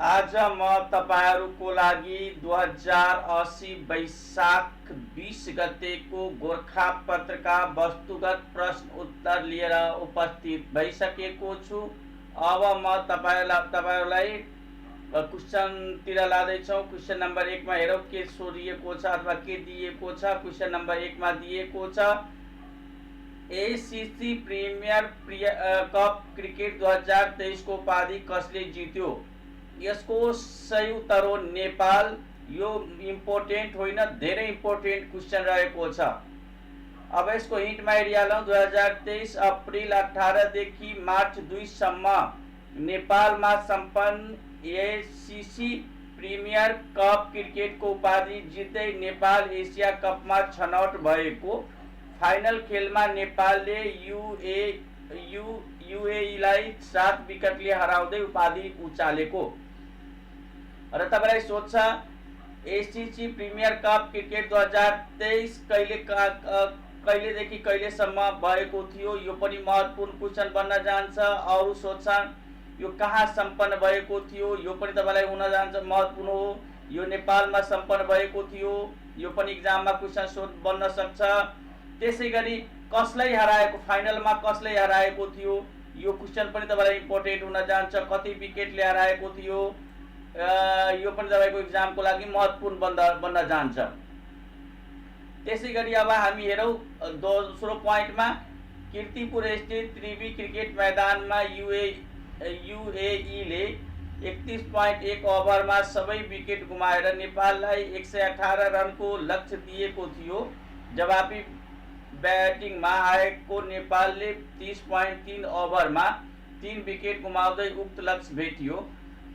आज म तपाईहरुको लागि 2080 वैशाख 20 गतेको गोरखापत्रका वस्तुगत प्रश्न उत्तर लिएर उपस्थित भइसकेको छु। अब म तपाईहरुलाई क्वेशनतिर लादैछौं। क्वेशन नम्बर 1 मा हेरौं के सोधिएको छ अथवा के दिएको छ। क्वेशन नम्बर 1 मा दिएको छ एसीसी प्रिमियर कप क्रिकेट 2023 को उपाधि कसले जित्यो? यसको सही उत्तर हो नेपाल। यो इम्पोर्टेन्ट होइन, धेरै इम्पोर्टेन्ट क्वेशन रहेको छ। अब यसको हिन्टमा हेरिहालौं। 2023 अप्रिल 18 देखि मार्च 2 सम्म नेपालमा सम्पन्न एसीसी प्रिमियर कप क्रिकेटको उपाधि जित्दै नेपाल एसिया कपमा छनौट भएको। फाइनल खेलमा नेपालले युएईलाई 7 विकेटले हराउँदै उपाधि उचालेको। र तपाईलाई सोध्छ एसीसी प्रिमियर कप क्रिकेट 2023 कहिलेदेखि कहिलेसम्म भएको थियो? यो पनि महत्त्वपूर्ण क्वेशन बन्न जान्छ। अरु सोध्छन् यो कहाँ सम्पन्न भएको थियो? यो पनि तपाईलाई हुन जान्छ, महत्त्वपूर्ण हो। यो नेपालमा सम्पन्न भएको थियो। यो पनि एक्जाममा क्वेशन बन्न सक्छ। त्यसैगरी कसलाई हराएको, फाइनलमा कसलाई हराएको थियो? यो क्वेशन पनि तपाईलाई इम्पोर्टेन्ट हुन जान्छ। कति विकेटले हराएको थियो? यो पनि तपाईको एक्जामको लागि महत्त्वपूर्ण बन्न जान्छ। त्यसैगरी अब हामी हेरौं दोस्रो पोइन्टमा कीर्तिपुर स्थित त्रिवी क्रिकेट मैदानमा युएईले 31.1 ओभरमा सबै विकेट गुमाएर नेपाललाई 118 रनको लक्ष्य दिएको थियो। जवाबी ब्याटिङमा आएको नेपालले 30.3 ओभरमा 3 विकेट गुमाउँदै उक्त लक्ष्य भेट्यो।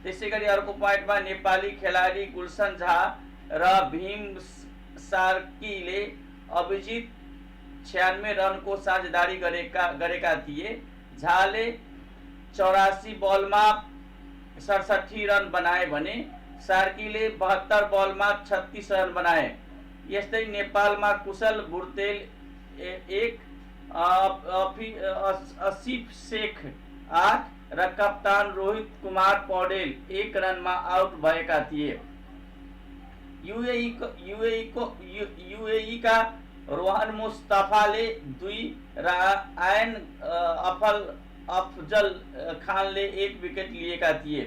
त्यसैगरी अर्को पोइन्टमा नेपाली खेलाडी गुलशन झा र भीम सार्कीले अभिजित 96 रनको साझेदारी गरेका थिए। झाले 84 बलमा 67 रन बनाए भने सार्कीले 72 बलमा 36 रन बनाए। यस्तै नेपालमा कुशल बुर्तेल 1, आसिफ शेख 8 र कप्तान रोहित कुमार पौडेल 1 रनमा आउट भएका थिए। युएई का रोहन मुस्तफाले 2 र आयन अफजल खानले 1 विकेट लिएका थिए।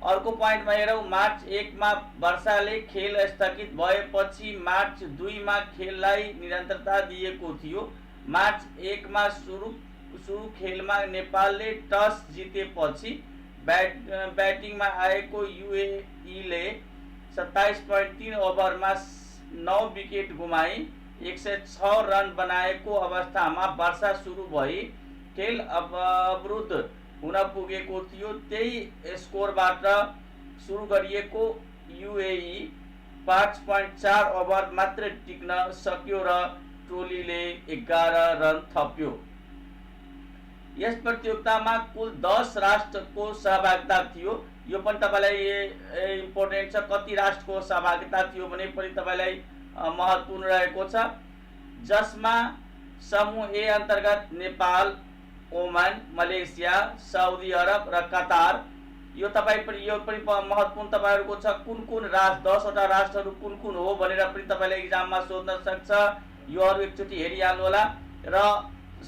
अर्को पोइन्टमा हेरौं मार्च 1 मा वर्षाले खेल स्थगित भएपछि मार्च 2 मा खेललाई निरन्तरता दिएको थियो। मार्च 1 मा सुरु खेलमा नेपालले टस जितेपछि ब्याटिङमा आएको युएईले 27.3 ओभरमा 9 विकेट गुमाई 106 रन बनाएको अवस्थामा वर्षा सुरु भई खेल अवरुद्ध हुन पुगेको थियो। त्यही स्कोरबाट सुरु गरिएको युएई 5.4 ओभर मात्र टिक्न सक्यो र टोलीले 11 रन थप्यो। यस प्रतियोगितामा कुल 10 राष्ट्रको सहभागिता थियो। यो पनि तपाईलाई इम्पोर्टेन्ट छ। कति राष्ट्रको सहभागिता थियो भने पनि तपाईलाई महत्त्वपूर्ण रहेको छ। जसमा समूह ए अन्तर्गत Nepal, Oman, Malaysia, Saudi Arab र कतार। यो पनि महत्त्वपूर्ण तपाईहरुको छ। कुन राष्ट्र, 10 वटा राष्ट्रहरु कुन हो भनेर पनि तपाईलाई एक्जाममा सोध्न सक्छ। यो अरु एकचोटी हेरिहाल्नु होला। र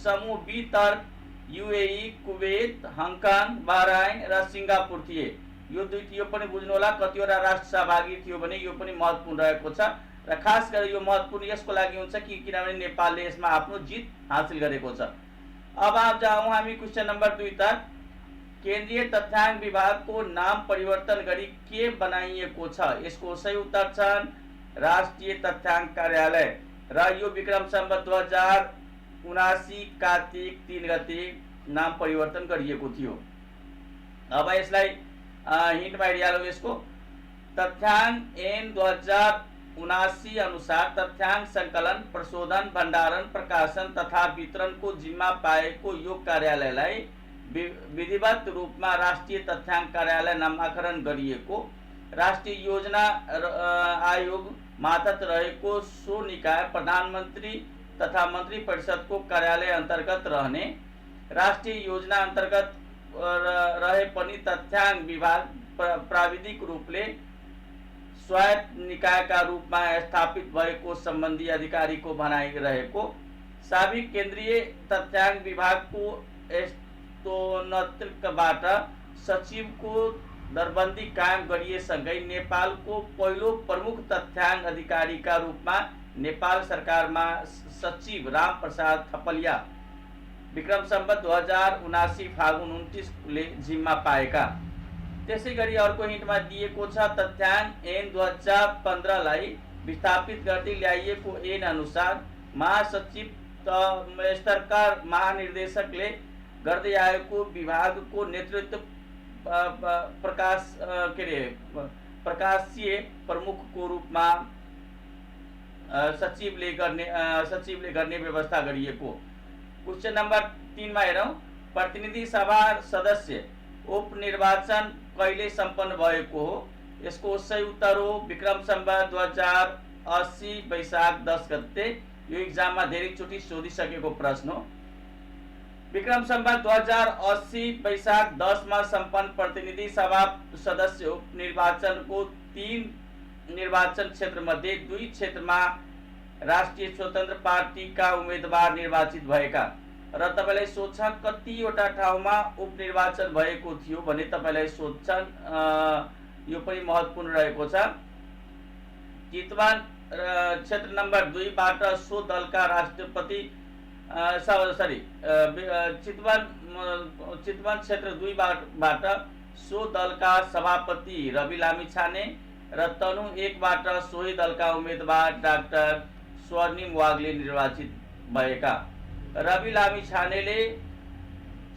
समूह बी तर्फ युएई, कुवेत, हङकङ, बहराइन र सिंगापुर थिए। यो पनि बुझ्नु होला कतिवटा राष्ट्र सहभागी थियो भने यो पनि महत्त्वपूर्ण रहेको छ। र खास गरी यो महत्त्वपूर्ण यसको लागि हुन्छ कि किनभने नेपालले यसमा आफ्नो जित हासिल गरेको छ। अब जाउँ हामी क्वेशन नम्बर 2 तक। केन्द्रीय तथ्याङ्क विभागको नाम परिवर्तन गरी के बनाइएको छ? यसको सही उत्तर छन् राष्ट्रिय तथ्याङ्क कार्यालय। र यो विक्रम सम्वत 2079 कार्तिक 3 गते नाम परिवर्तन गरिएको थियो। अब यसलाई हिन्टमा हेरिहालौँ। यसको तथ्याङ्क ऐन 2079 अनुसार तथ्याङ्क संकलन, प्रशोधन, भण्डारण, प्रकाशन तथा वितरणको जिम्मा पाएको यो कार्यालयलाई विधिवत रूपमा राष्ट्रिय तथ्याङ्क कार्यालय नामाकरण गरिएको। राष्ट्रिय योजना आयोग मातहत रहेको सो निकाय प्रधानमन्त्री तथा मंत्री परिषद को कार्यालय अंतर्गत रहने, राष्ट्रीय योजना अंतर्गत रहे पनि तथ्याङ्क विभाग प्राविधिक रूपले स्वायत्त निकायका रूपमा स्थापित भएको सम्बन्धी अधिकारीको भनाइरहेको साबिक केन्द्रीय तथ्याङ्क विभागको स्तोत्रबाट सचिवको दरबन्दी कायम गरिएसँगै नेपालको पहिलो प्रमुख तथ्याङ्क अधिकारीका रूपमा नेपाल सरकारमा सचिव राम प्रसाद थपलिया विक्रम सम्वत 2079 फागुन 29ले जिम्मा पाएका। त्यसै गरी अर्को हिन्टमा दिएको छ तथ्याङ्क ऐन 2015 लाई विस्थापित गर्दै ल्याइएको ऐन अनुसार महासचिव स्तरका महानिर्देशकले गर्दै आएको विभागको नेतृत्व प्रकाशीय प्रमुखको रूपमा सचिवले गर्ने व्यवस्था गरिएको। क्वेश्चन नम्बर 3 मा हेरौं। प्रतिनिधि सभा सदस्य उपनिर्वाचन कहिले सम्पन्न भएको हो? यसको सही उत्तर हो विक्रम सम्वत 2080 वैशाख 10 गते। यो एक्जाममा धेरै चोटि सोधिसकेको प्रश्न हो। विक्रम सम्वत 2080 वैशाख 10 मा सम्पन्न प्रतिनिधि सभा सदस्य उपनिर्वाचनको 3 निर्वाचन क्षेत्र मध्ये 2 क्षेत्रमा राष्ट्रिय स्वतन्त्र पार्टीका उम्मेदवार निर्वाचित भएका। र तपाईलाई सोध्छ कतिवटा ठाउँमा उपनिर्वाचन भएको थियो भने तपाईलाई सोध्छन्, यो पनि महत्त्वपूर्ण रहेको छ। चितवन क्षेत्र नम्बर 2 बाट सो दलका राष्ट्रपति चितवन क्षेत्र 2 बाट सो दलका सभापति रवि लामिछाने र तनु 1 बाट सोही दलका उम्मेदवार डाक्टर स्वर्णिम वाग्ले निर्वाचित भएका। रवि लामिछानेले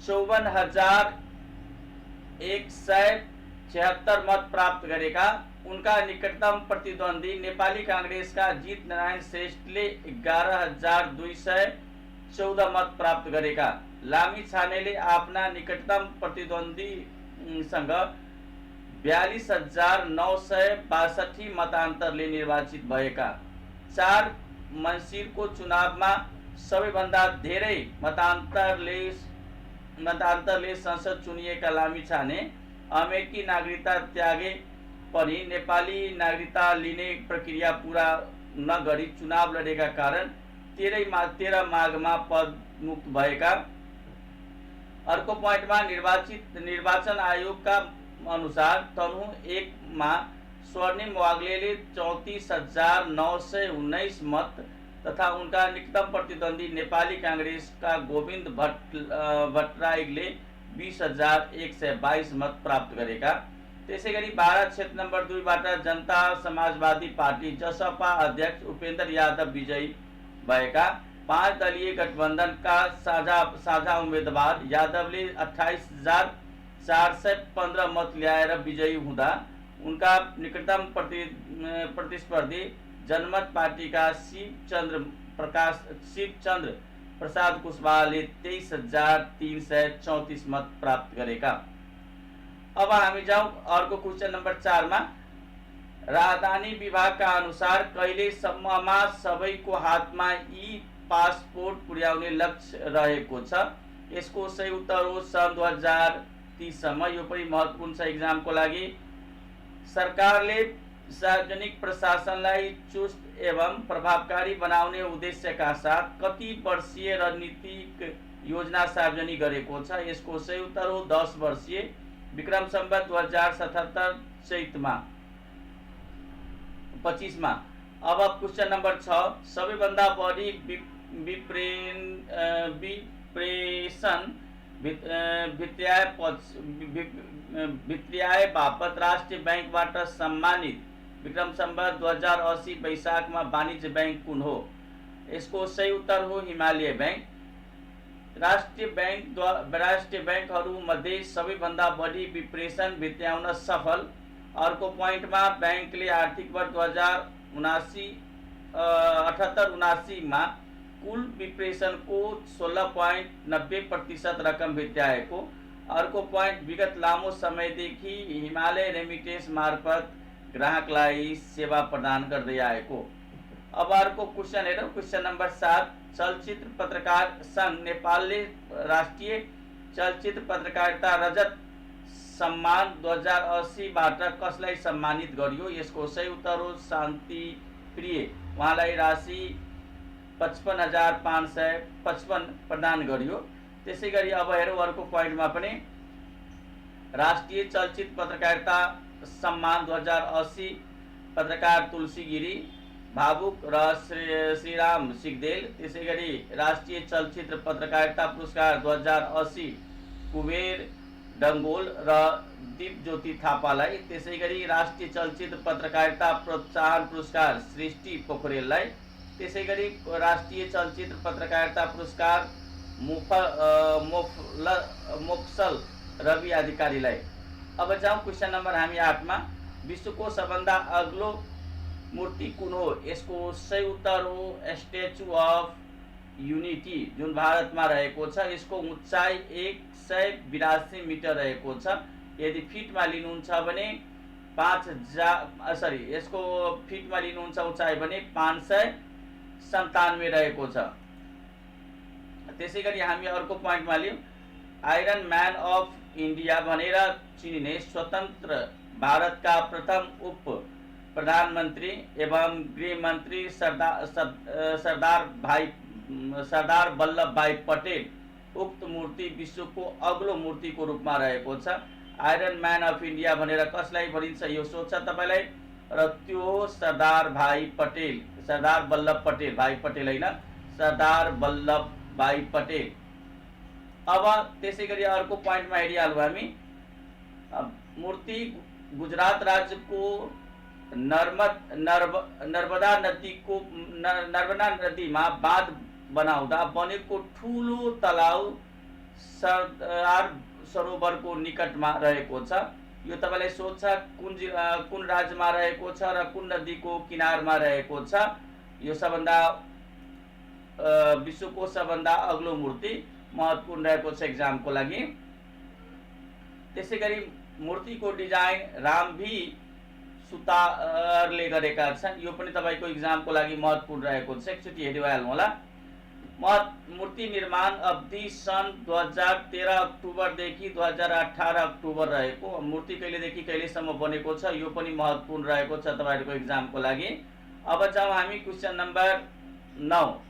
54,176 मत प्राप्त गरेका। उनका निकटतम प्रतिद्वन्दी नेपाली कांग्रेसका जीत नारायण श्रेष्ठले 11,214 मत प्राप्त गरेका। लामिछानेले आफ्ना निकटतम प्रतिद्वन्दीसँग 42,962 मतान्तरले निर्वाचित भएका। 4 मङ्सिरको चुनावमा सबैभन्दा धेरै मतान्तरले संसद चुनिएका लामिछाने अमेरिकी नागरिकता त्यागे पनि नेपाली नागरिकता लिने प्रक्रिया पूरा नगरी चुनाव लडेका कारण 13 माघमा पदमुक्त भएका। अर्को पोइन्टमा निर्वाचन आयोगका अनुसार तनु 1 मा स्वर्णिम वाग्लेले 34,919 मत तथा उनका निकटतम प्रतिद्वन्दी नेपाली कांग्रेसका गोविन्द भट्टराईले 20,122 मत प्राप्त गरेका। त्यसैगरी भारत क्षेत्र नम्बर 2 बाट जनता समाजवादी पार्टी जसपा अध्यक्ष उपेन्द्र यादव विजयी भएका। 5 दलीय गठबन्धनका साझा उम्मेदवार यादवले 28,415 मत ल्याएर विजयी हुँदा उनका निकटतम प्रतिस्पर्धी जनमत पार्टीका शिवचन्द्र प्रसाद कुशवाहाले 23,334 मत प्राप्त गरेका। अब हामी जाउँ अर्को क्वेश्चन नम्बर 4 मा। राजधानी विभागका अनुसार कहिलेसम्ममा सबैको हातमा ई पासपोर्ट पुर्याउने लक्ष्य रहेको छ? यसको सही उत्तर हो सन् 2030 सम्म। यो पनि महत्त्वपूर्ण छ एक्जामको लागि। सरकारले सार्वजनिक प्रशासनलाई चुस्त एवं प्रभावकारी बनाउने उद्देश्यका साथ कति वर्षीय रणनीतिक योजना सार्वजनिक गरेको छ? यसको सही उत्तर हो 10 वर्षीय। विक्रम सम्वत 2077 चैतमा 25 मा। अब क्वेश्चन नम्बर 6। सबैभन्दा बढी विप्रेसन भित्र्याए बापत राष्ट्रिय बैंकबाट सम्मानित विक्रम सम्वत 2080 वैशाखमा वाणिज्य बैंक कुन हो? यसको सही उत्तर हो हिमालय बैंक। राष्ट्रिय बैंकहरू मध्ये सबैभन्दा बढी विप्रेसन भित्र्याउन सफल। अर्को पोइन्टमा बैंकले आर्थिक वर्ष 2078-79 मा कुल विप्रेसनको 16.90% रकम भित्र्याएको। अर्को पोइन्ट विगत लामो समयदेखि हिमालय रेमिटेन्स मार्फत ग्राहकलाई सेवा प्रदान गर्दै आएको। अब अर्को क्वेशन हेरौँ। Question number 7। चलचित्र पत्रकार संघ नेपालले राष्ट्रिय चलचित्र पत्रकारिता रजत सम्मान 2080बाट कसलाई सम्मानित गरियो? यसको सही उत्तर हो शान्ति प्रिय, उहाँलाई राशि 55,555 प्रदान गरियो। त्यसै गरी अब हेरौँ अर्को पोइन्टमा पनि, राष्ट्रिय चलचित्र पत्रकारिता सम्मान 2080 पत्रकार तुलसी गिरी, भावुक र श्रीराम सिगदेल। त्यसै गरी राष्ट्रिय चलचित्र पत्रकारिता पुरस्कार 2080 कुबेर डङ्गोल र दीपज्योति थापालाई। त्यसै गरी राष्ट्रिय चलचित्र पत्रकारिता प्रोत्साहन पुरस्कार सृष्टि पोखरेललाई। त्यसै गरी राष्ट्रिय चलचित्र पत्रकारिता पुरस्कार मोफसल रवि अधिकारीलाई। अब जाउँ क्वेसन नम्बर हामी 8मा, विश्वको सबभन्दा अग्लो मूर्ति कुन हो? यसको सही उत्तर हो स्ट्याचु अफ युनिटी, जुन भारतमा रहेको छ। यसको उचाइ 182 मिटर रहेको छ। यदि फिटमा लिनुहुन्छ भने 5000 यसको फिटमा लिनुहुन्छ उचाइ भने 597 रहेको छ। त्यसै गरी हामी अर्को पोइन्टमा लियौँ, आइरन म्यान अफ इन्डिया भनेर चिनिने स्वतन्त्र भारतका प्रथम उप प्रधानमन्त्री एवं गृहमन्त्री सरदार वल्लभ भाई पटेल। उक्त मूर्ति विश्वको अग्लो मूर्तिको रूपमा रहेको छ। आइरन म्यान अफ इन्डिया भनेर कसलाई भनिन्छ यो सोध्छ तपाईलाई, र त्यो हो सरदार भाई पटेल, सरदार वल्लभ पटेल, भाई पटेल होइन, सरदार वल्लभ भाई पटेल। अब त्यसै गरी अर्को पोइन्टमा हेरिहालौँ हामी, मूर्ति गुजरात राज्यको नर्मदा नदीमा बाँध बनाउँदा बनेको ठुलो तलाउ सरदार सरोवरको निकटमा रहेको छ। यो तपाईलाई सोध्छ कुन राज्यमा रहेको छ र कुन नदीको किनारमा रहेको छ। यो विश्वको सबभन्दा अग्लो मूर्ति महत्त्वपूर्ण रहेको छ एक्जामको लागि। त्यसै गरी मूर्तिको डिजाइन रामभी सुतारले गरेका छन्। यो पनि तपाईको एक्जामको लागि महत्त्वपूर्ण रहेको छ, एकचोटि हेरिहाल्नु होला। मूर्ति निर्माण अवधि सन् 2013 अक्टोबरदेखि 2018 अक्टोबर रहेको। मूर्ति कहिलेदेखि कहिलेसम्म बनेको छ यो पनि महत्त्वपूर्ण रहेको छ तपाईहरुको एक्जामको लागि। अब जाउँ हामी क्वेसन नम्बर 9,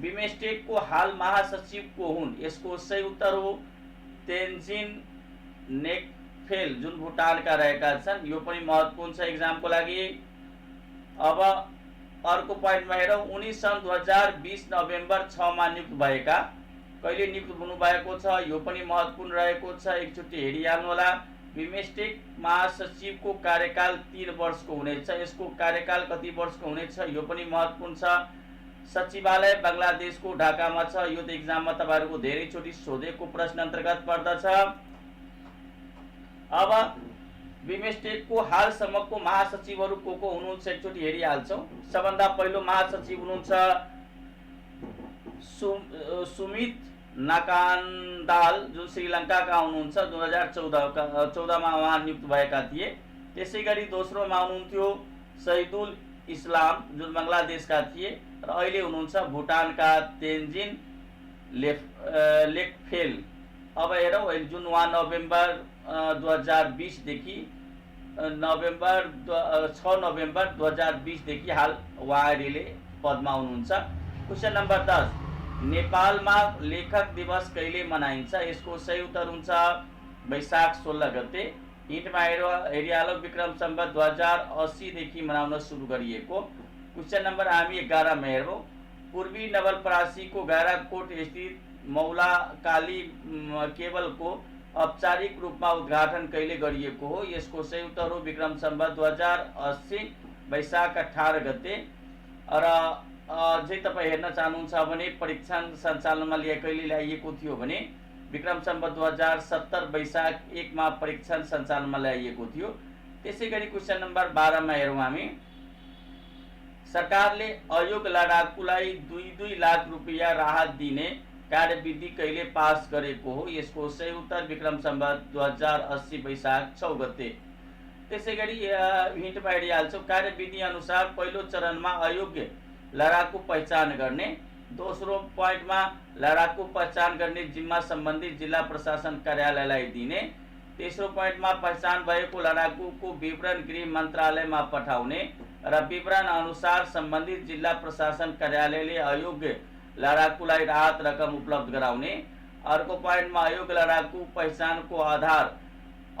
बिमस्टेकको हाल महासचिव को हुन्? यसको सही उत्तर हो तेन्जिन नेकफेल, जुन भुटानका रहेका छन्। यो पनि महत्त्वपूर्ण छ एक्जामको लागि। अब अर्को पोइन्टमा हेरौँ, उनी सन् 2020 नोभेम्बर 6 मा नियुक्त भएका। कहिले नियुक्त हुनु भएको छ यो पनि महत्त्वपूर्ण रहेको छ, एकचोटि हेरिहाल्नु होला। बिमस्टेक महासचिवको कार्यकाल 3 वर्षको हुनेछ। यसको कार्यकाल कति वर्षको हुनेछ यो पनि महत्त्वपूर्ण छ। सचिवालय बङ्गलादेशको ढाकामा छ। यो त एक्जाममा तपाईहरुको धेरैचोटि सोधेको प्रश्न अन्तर्गत पर्दछ। अब बिमस्टेकको हालसम्मको महासचिवहरू को हुनुहुन्छ एकचोटि हेरिहाल्छौँ। सबभन्दा पहिलो महासचिव हुनुहुन्छ सुमित नाकान्दाल, जुन श्रीलङ्काका हुनुहुन्छ। 2014 मा उहाँ नियुक्त भएका थिए। त्यसै गरी दोस्रोमा हुनुहुन्थ्यो शहीदुल इस्लाम, जुन बङ्गलादेशका थिए र अहिले हुनुहुन्छ भुटानका तेन्जिन लेकफेल। अब हेरौँ, जुन उहाँ नोभेम्बर 2020 देखि 6 नोभेम्बर 2020 देखि हाल उहाँ अहिले पदमा हुनुहुन्छ। क्वेसन नम्बर 10, नेपालमा लेखक दिवस कहिले मनाइन्छ? यसको सही उत्तर हुन्छ वैशाख 16 गते। हिन्टमा हेरिहालौँ, विक्रम सम्वत 2080 देखि मनाउन सुरु गरिएको। क्वेसन नम्बर हामी 11 मा हेरौँ, पूर्वी नवलपरासीको गैराकोट स्थित मौला काली केवलको औपचारिक रूपमा उद्घाटन कहिले गरिएको हो? यसको सही उत्तर हो विक्रम सम्वत 2080 वैशाख 18 गते। र अझै तपाईँ हेर्न चाहनुहुन्छ भने परीक्षण सञ्चालनमा कहिले ल्याइएको थियो भने विक्रम सम्वत 2070 वैशाख 1 मा परीक्षण सञ्चालनमा ल्याइएको थियो। त्यसै गरी क्वेसन नम्बर 12 मा हेरौँ हामी, सरकारले अयोग्य लडाकुलाई 2 लाख रुपैयाँ राहत दिने कार्यविधि कहिले पास गरेको हो? यसको सही उत्तर विक्रम सम्वत 2080 वैशाख 6 गते। त्यसै गरी हिन्टमा हेरिहाल्छौँ, कार्यविधि अनुसार पहिलो चरणमा अयोग्य लडाकु पहिचान गर्ने, दोस्रो पोइन्टमा लडाकु पहिचान गर्ने जिम्मा सम्बन्धित जिल्ला प्रशासन कार्यालयलाई दिने, तेस्रो पोइन्टमा पहिचान भएको लडाकुको विवरण गृह मन्त्रालयमा पठाउने र विवरण अनुसार सम्बन्धित जिल्ला प्रशासन कार्यालयले अयोग्य लडाकुलाई राहत रकम उपलब्ध गराउने। अर्को पोइन्टमा अयोग्य लडाकु पहिचानको आधार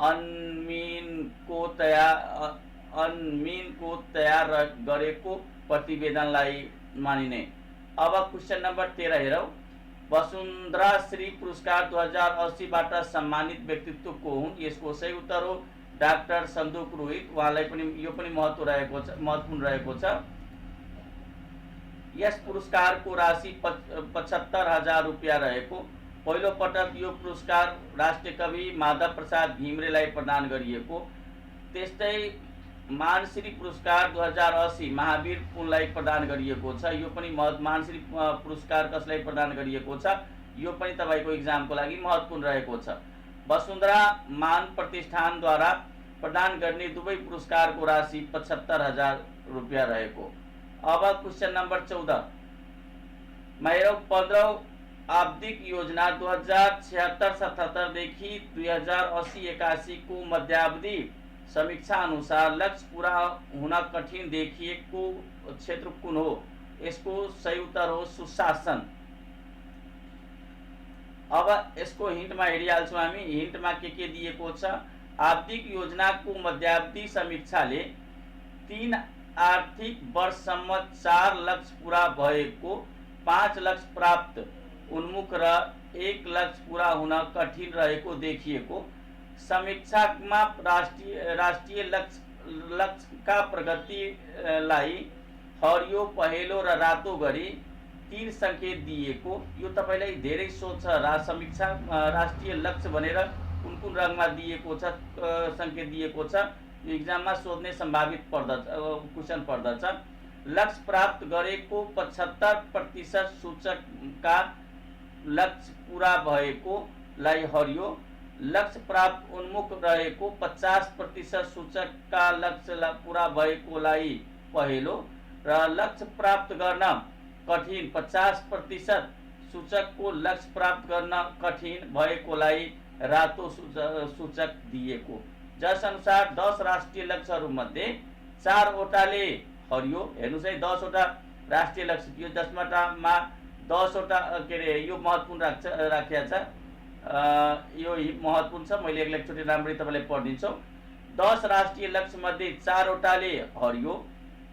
अनमिनको तयार गरेको प्रतिवेदनलाई मानिने। अब क्वेशन नम्बर 13 हेरौँ। वसुन्धरा श्री पुरस्कार 2080बाट सम्मानित व्यक्तित्व को हुन्? यसको सही उत्तर हो डाक्टर सन्दु पुरोहित। उहाँलाई पनि यो पनि महत्त्वपूर्ण रहेको छ। यस पुरस्कारको राशि 75,000 रुपियाँ रहेको। पहिलो पटक यो पुरस्कार राष्ट्रिय कवि माधव प्रसाद घिमिरेलाई प्रदान गरिएको। त्यस्तै मानश्री पुरस्कार 2080 महावीर पुनलाई प्रदान गरिएको छ। यो पनि मानश्री पुरस्कार कसलाई प्रदान गरिएको छ? यो पनि तपाईको इक्जामको लागि महत्त्वपूर्ण रहेको छ। वसुन्धरा मान प्रतिष्ठानद्वारा प्रदान गर्ने दुवै पुरस्कारको राशि 75,000 रुपियाँ रहेको। अब क्वेशन नम्बर 14 हेरौँ। 15औं आवधिक योजना 2076-77 देखि 2080-81 को मध्यावधि समीक्षा अनुसार लक्ष्य पूरा हुन कठिन देखिएको क्षेत्र कुन हो? यसको सही उत्तर हो सुशासन। अब यसको हिन्टमा हेरिहाल्छौँ हामी। हिन्टमा के दिएको छ? आवधिक योजनाको मध्यावधि समीक्षाले 3 आर्थिक वर्षसम्म 4 लक्ष्य पूरा भएको, 5 लक्ष्य प्राप्त उन्मुख र 1 लक्ष्य पूरा हुन कठिन रहेको देखिएको। समीक्षामा राष्ट्रिय लक्ष्यका प्रगतिलाई हरियो, पहेँलो र रातो गरी 3 सङ्केत दिएको। यो तपाईलाई धेरै सोध्छ। समीक्षा राष्ट्रिय लक्ष्य भनेर कुन कुन रङमा दिएको छ, सङ्केत दिएको छ, यो इक्जाममा सोध्ने सम्भावित क्वेशन पर्दछ। लक्ष्य प्राप्त गरेको 75% सूचकका लक्ष्य पूरा भएकोलाई हरियो, लक्ष्य प्राप्त उन्मुख रहेको 50% सूचकका लक्ष्य पूरा भएकोलाई पहेँलो र लक्ष्य प्राप्त गर्न कठिन 50% सूचकको लक्ष्य प्राप्त गर्न कठिन भएकोलाई रातो सूचक दिएको। जस अनुसार 10 राष्ट्रिय लक्ष्यहरूमध्ये 4 वटाले हरियो, हेर्नुहोस् है 10 वटा राष्ट्रिय लक्ष्य थियो जसमा 10 वटा यो महत्त्वपूर्ण राखिया छ। यो महत्त्वपूर्ण छ। मैले एकचोटि राम्ररी तपाईलाई पढिदिन्छु। 10 राष्ट्रिय लक्ष्य मध्ये 4 वटाले हरियो,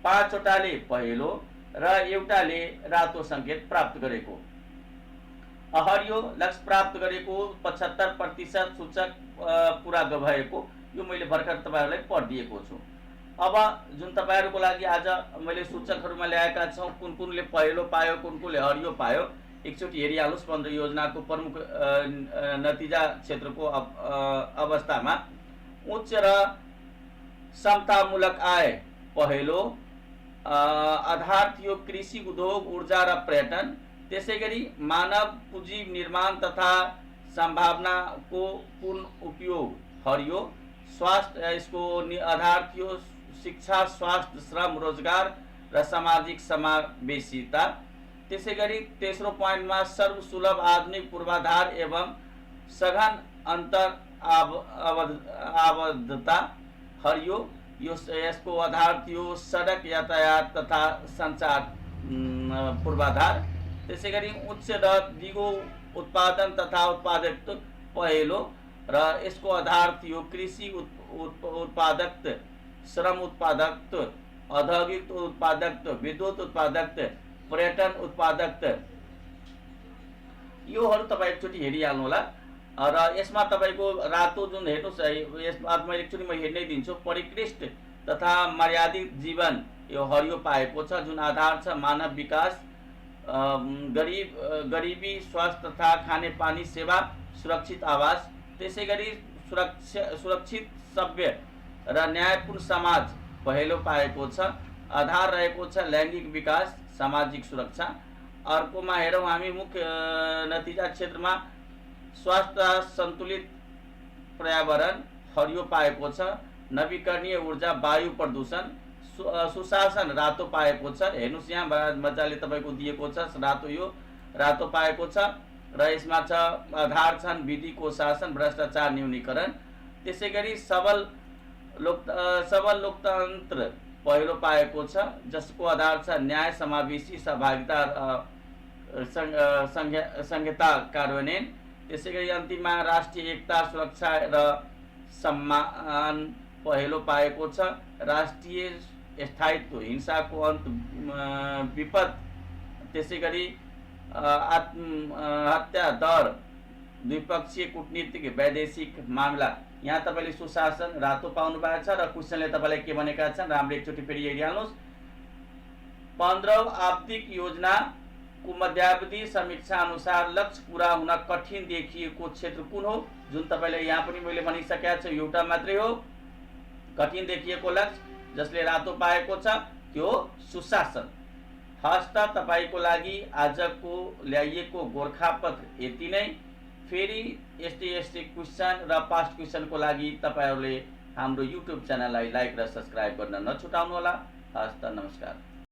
5 वटाले पहेँलो र एउटाले रातो सङ्केत प्राप्त गरेको। हरियो लक्ष्य प्राप्त गरेको 75% सूचक पूरा भएको, यो मैले भर्खर तपाईहरुलाई पढिदिएको छु। अब जुन तपाईहरुको लागि आज मैले सूचकहरुमा ल्याएका छौं, कुन कुनले पहेँलो पायो, कुन कुनले हरियो पायो, एकचोटि हेरिहाल्नुस्। 15 योजनाको प्रमुख नतिजा क्षेत्रको अवस्थामा उच्च र समतामूलक आय पहेँलो, आधार थियो कृषि, उद्योग, ऊर्जा र पर्यटन। त्यसैगरी मानव पुँजी निर्माण तथा सम्भावनाको पूर्ण उपयोग हरियो, स्वास्थ्य यसको आधार थियो शिक्षा, स्वास्थ्य, श्रम, रोजगार र सामाजिक समावेशिता। त्यसैगरी तेस्रो पोइन्टमा सर्वसुलभ आधुनिक पूर्वाधार एवं सघन अन्तर आबद्धता हरियो, यसको आधार थियो सडक यातायात तथा सञ्चार पूर्वाधार। त्यसैगरी उच्च र दिगो उत्पादन तथा उत्पादकत्व पहेँलो र यसको आधार थियो कृषि उत्पादकत्व, श्रम उत्पादकत्व, औद्योगिक उत्पादकत्व, विद्युत उत्पादकत्व, पर्यटन उत्पादकत्व। योहरू तपाईं एकचोटि हेरिहाल्नु होला। र यसमा तपाईको रातो जुन हेर्नुस्, यसमा मैले एकचोटि म हेर्नै दिन्छु। परिकृष्ट तथा मर्यादित जीवन यो हरियो पाएको छ, जुन आधार छ मानव विकास, गरिबी, स्वास्थ्य तथा खानेपानी सेवा, सुरक्षित आवास। त्यसैगरी सुरक्षित सभ्य र न्यायपूर्ण समाज पहेँलो पाएको छ, आधार रहेको छ लैंगिक विकास, सामाजिक सुरक्षा। अर्कोमा हेरौँ हामी मुख्य नतिजा क्षेत्रमा स्वास्थ्य सन्तुलित पर्यावरण हरियो पाएको छ, नवीकरणीय ऊर्जा, वायु प्रदूषण, सुशासन रातो पाएको छ। हेर्नुस् यहाँ मजाले तपाईको दिएको छ रातो, यो रातो पाएको छ र यसमा छ आधार छन् विधिको शासन, भ्रष्टाचार न्यूनीकरण त्यसै गरी सबल लोकतन्त्र पहिलो पाएको छ, जसको आधार छ न्याय, समावेशी सहभागिता संहिता कार्यान्वयन। त्यसै गरी अन्तिममा राष्ट्रिय एकता, सुरक्षा र सम्मान पहिलो पाएको छ। राष्ट्रिय स्थायित्व, हिंसाको अन्त, विपद, त्यसै गरी आत्महत्या दर, द्विपक्षीय कूटनीतिक वैदेशिक मामला। यहाँ तपाईँले सुशासन रातो पाउनु भएको छ र क्वेसनले तपाईँलाई के भनेका छन् राम्रो एकचोटि फेरि हेरिहाल्नुहोस्। 15औं आर्थिक योजनाको मध्यावधि समीक्षा अनुसार लक्ष्य पूरा हुन कठिन देखिएको क्षेत्र कुन हो? जुन तपाईँलाई यहाँ पनि मैले भनिसकेको छु, एउटा मात्रै हो कठिन देखिएको लक्ष्य, जसले रातो पाएको छ, त्यो सुशासन। हस्त तपाईँको लागि आजको ल्याइएको गोरखापत्र यति नै। फेरि यस्तै क्वेसन र पास्ट क्वेसनको लागि तपाईँहरूले हाम्रो युट्युब च्यानललाई लाइक र सब्सक्राइब गर्न नछुटाउनुहोला। हस्त, नमस्कार।